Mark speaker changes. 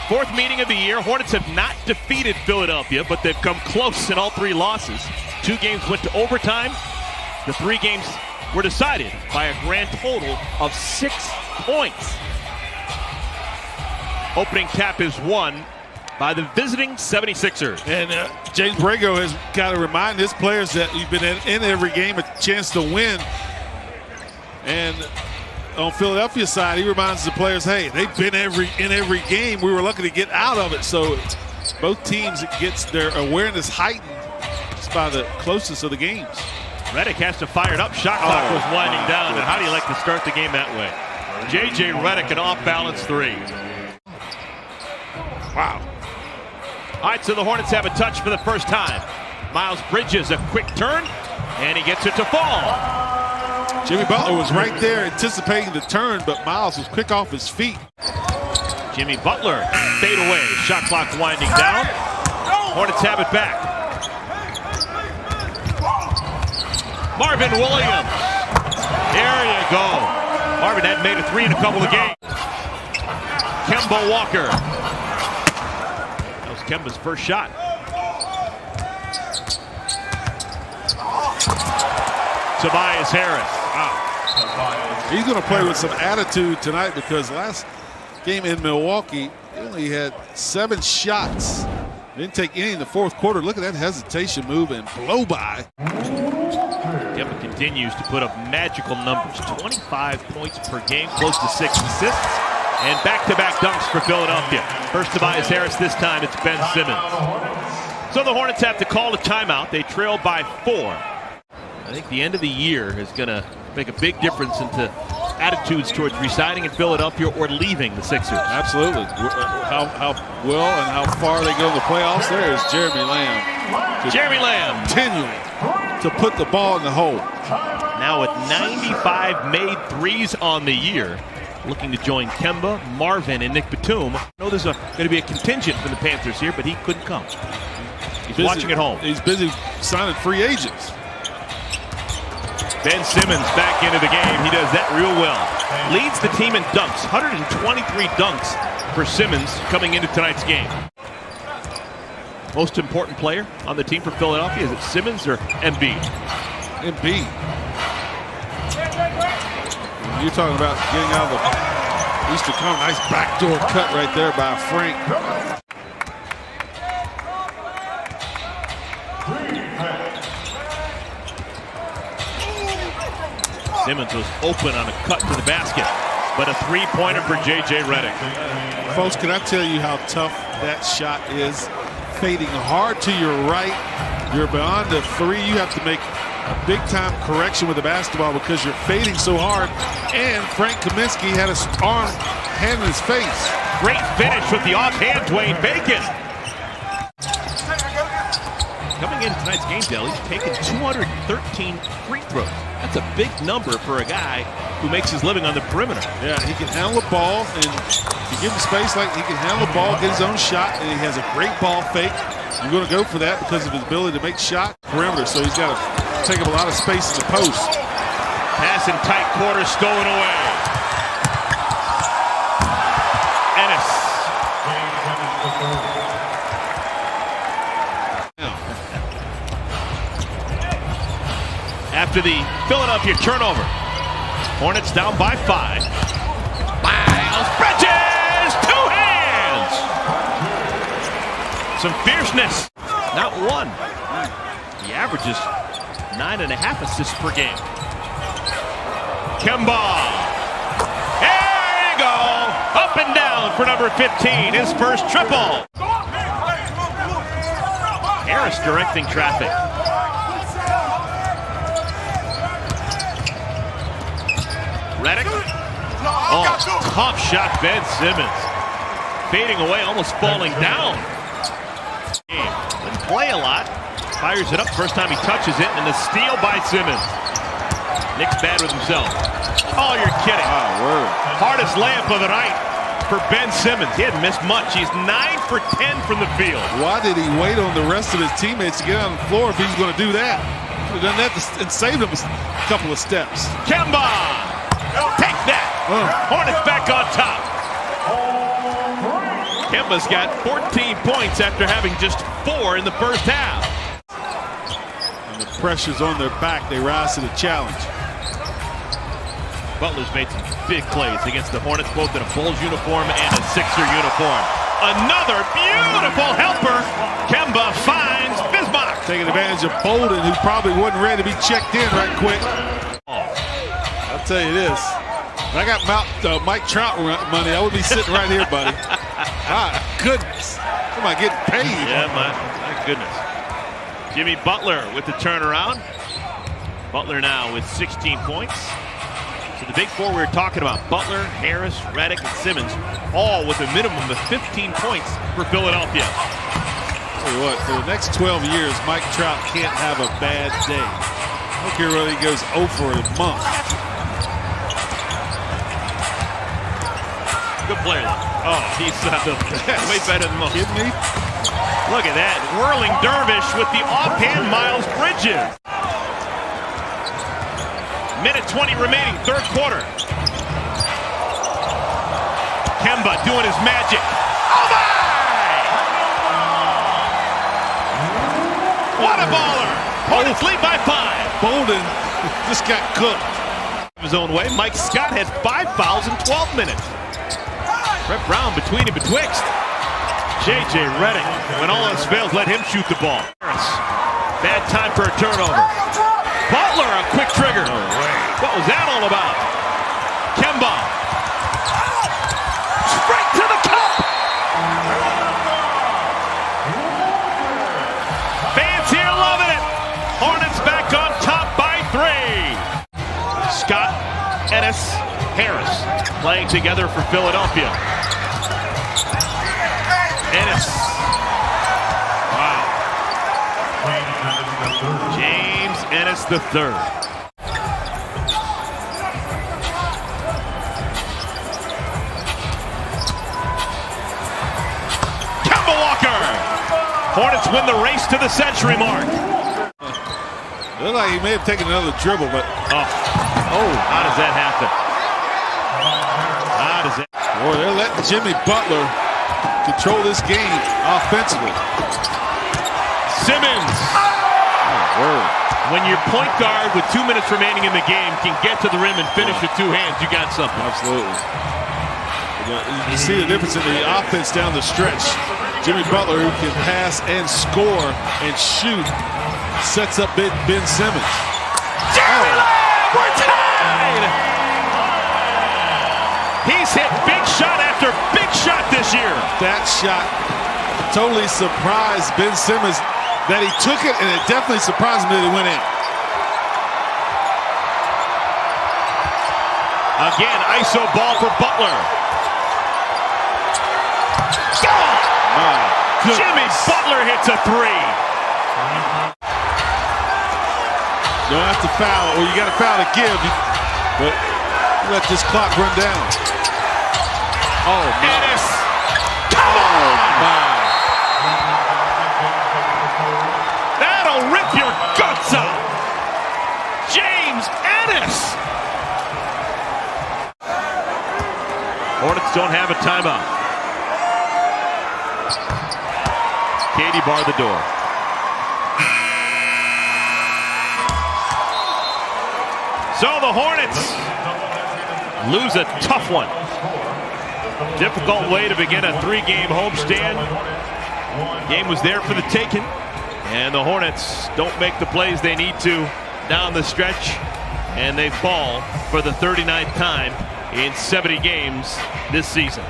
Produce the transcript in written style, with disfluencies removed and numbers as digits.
Speaker 1: fourth meeting of the year. Hornets have not defeated Philadelphia, but they've come close in all three losses. 2 games went to overtime. The 3 games were decided by a grand total of 6 points. Opening tap is won by the visiting 76ers.
Speaker 2: And James Borrego has got to remind his players that you've been in every game a chance to win. And on Philadelphia's side, he reminds the players, hey, they've been in every game. We were lucky to get out of it. So both teams gets their awareness heightened just by the closeness of the games.
Speaker 1: Redick has to fire it up. Shot clock was winding down. And how do you like to start the game that way? J.J. Redick, an off-balance 3.
Speaker 2: Wow.
Speaker 1: All right, so the Hornets have a touch for the first time. Miles Bridges, a quick turn, and he gets it to fall.
Speaker 2: Jimmy Butler was right there anticipating the turn, but Miles was quick off his feet.
Speaker 1: Jimmy Butler, fade away. Shot clock winding down. Hornets have it back. Marvin Williams. There you go. Marvin hadn't made a 3 in a couple of games. Kemba Walker. That was Kemba's first shot. Tobias Harris.
Speaker 2: Wow. He's going to play with some attitude tonight because last game in Milwaukee, he only had 7 shots. Didn't take any in the fourth quarter. Look at that hesitation move and blow by.
Speaker 1: Kemba continues to put up magical numbers. 25 points per game, close to 6 assists. And back-to-back dunks for Philadelphia. First Tobias Harris, this time it's Ben Simmons. So the Hornets have to call a timeout. They trail by 4. I think the end of the year is going to make a big difference into attitudes towards resigning in Philadelphia or leaving the Sixers.
Speaker 2: Absolutely. How well and how far they go in the playoffs. There is Jeremy Lamb.
Speaker 1: Jeremy Lamb.
Speaker 2: Continuing to put the ball in the hole.
Speaker 1: Now with 95 made threes on the year. Looking to join Kemba, Marvin, and Nick Batum. I know there's going to be a contingent for the Panthers here, but he couldn't come. He's watching at home.
Speaker 2: He's busy signing free agents.
Speaker 1: Ben Simmons back into the game. He does that real well. Leads the team in dunks. 123 dunks for Simmons coming into tonight's game. Most important player on the team for Philadelphia, is it Simmons or Embiid?
Speaker 2: Embiid. You're talking about getting out of the Eastern Conference. Nice backdoor cut right there by Frank.
Speaker 1: Simmons was open on a cut to the basket, but a 3-pointer for J.J. Redick.
Speaker 2: Folks, can I tell you how tough that shot is? Fading hard to your right. You're beyond the 3. You have to make a big-time correction with the basketball because you're fading so hard. And Frank Kaminsky had his hand in his face.
Speaker 1: Great finish with the offhand, Dwayne Bacon. Coming into tonight's game, Dale, he's taken 213 free throws. That's a big number for a guy who makes his living on the perimeter.
Speaker 2: Yeah, he can handle the ball, and you give him space, like he can handle the ball, get his own shot, and he has a great ball fake. You're going to go for that because of his ability to make shot perimeter, so he's got to take up a lot of space in the post.
Speaker 1: Pass in tight quarters, stolen away. Ennis. After the Philadelphia turnover, Hornets down by 5. Miles Bridges, 2 hands. Some fierceness, not 1. He averages 9.5 assists per game. Kemba. There you go. Up and down for number 15, his first triple. Harris directing traffic. Redick. Oh, tough shot, Ben Simmons. Fading away, almost falling down. Didn't play a lot. Fires it up, first time he touches it, and the steal by Simmons. Nick's bad with himself. Oh, you're kidding.
Speaker 2: Oh, word.
Speaker 1: Hardest layup of the night for Ben Simmons. He hadn't missed much. He's 9 for 10 from the field.
Speaker 2: Why did he wait on the rest of his teammates to get on the floor if he's going to do that? He could have done that and saved him a couple of steps.
Speaker 1: Kemba! Take that! Hornets back on top. Kemba's got 14 points after having just 4 in the first half.
Speaker 2: And the pressure's on their back. They rise to the challenge.
Speaker 1: Butler's made some big plays against the Hornets, both in a Bulls uniform and a Sixer uniform. Another beautiful helper. Kemba finds Bismarck.
Speaker 2: Taking advantage of Bolden, who probably wasn't ready to be checked in right quick. I'll tell you this. If I got Mike Trout money, I would be sitting right here, buddy. My goodness. Am I getting paid?
Speaker 1: Yeah, my goodness. Jimmy Butler with the turnaround. Butler now with 16 points. So the big four we were talking about, Butler, Harris, Redick, and Simmons, all with a minimum of 15 points for Philadelphia.
Speaker 2: Tell you what, for the next 12 years, Mike Trout can't have a bad day. I don't care whether he goes 0 for a month.
Speaker 1: Good player, though. Oh, he's way better than most.
Speaker 2: Kidding me?
Speaker 1: Look at that. Whirling dervish with the offhand Miles Bridges. Minute 20 remaining, third quarter. Kemba doing his magic. Oh my! What a baller! Hornets lead by 5.
Speaker 2: Bolden just got cooked.
Speaker 1: His own way. Mike Scott has 5 fouls in 12 minutes. Brett Brown between and betwixt. J.J. Redick, when all else fails, let him shoot the ball. Harris, bad time for a turnover. Butler, a quick trigger. What was that all about? Kemba. Straight to the cup. Fans here loving it. Hornets back on top by 3. Scott, Ennis, Harris playing together for Philadelphia. Ennis. Wow. James Ennis III. Kemba Walker. Hornets win the race to the century mark.
Speaker 2: Looked like he may have taken another dribble, but
Speaker 1: how does that happen? How does it?
Speaker 2: Boy, they're letting Jimmy Butler control this game offensively.
Speaker 1: Simmons.
Speaker 2: Oh, word.
Speaker 1: When your point guard with 2 minutes remaining in the game can get to the rim and finish with 2 hands, you got something.
Speaker 2: Absolutely. You see the difference in the offense down the stretch. Jimmy Butler, who can pass and score and shoot, sets up Ben Simmons.
Speaker 1: We're tied! He's hit big shot after big shot this year.
Speaker 2: That shot totally surprised Ben Simmons that he took it, and it definitely surprised me that it went in.
Speaker 1: Again, ISO ball for Butler. Jimmy Butler hits a 3.
Speaker 2: You don't have to foul, or you got a foul to give, but let this clock run down. Oh, my.
Speaker 1: Ennis. Come on!
Speaker 2: My.
Speaker 1: That'll rip your guts out. James Ennis. Hornets don't have a timeout. Katie barred the door. So the Hornets lose a tough one. Difficult way to begin a 3-game homestand. Game was there for the taking, and the Hornets don't make the plays they need to down the stretch, and they fall for the 39th time in 70 games this season.